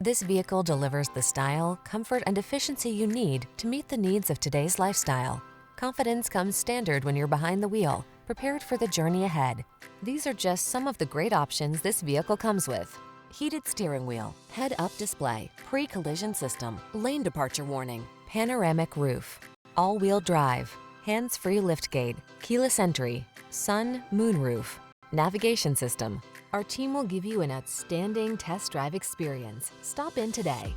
This vehicle delivers the style, comfort, and efficiency you need to meet the needs of today's lifestyle. Confidence comes standard when you're behind the wheel, prepared for the journey ahead. These are just some of the great options this vehicle comes with: heated steering wheel, head-up display, pre-collision system, lane departure warning, panoramic roof, all-wheel drive, hands-free liftgate, keyless entry, sun, moon roof, navigation system. Our team will give you an outstanding test drive experience. Stop in today.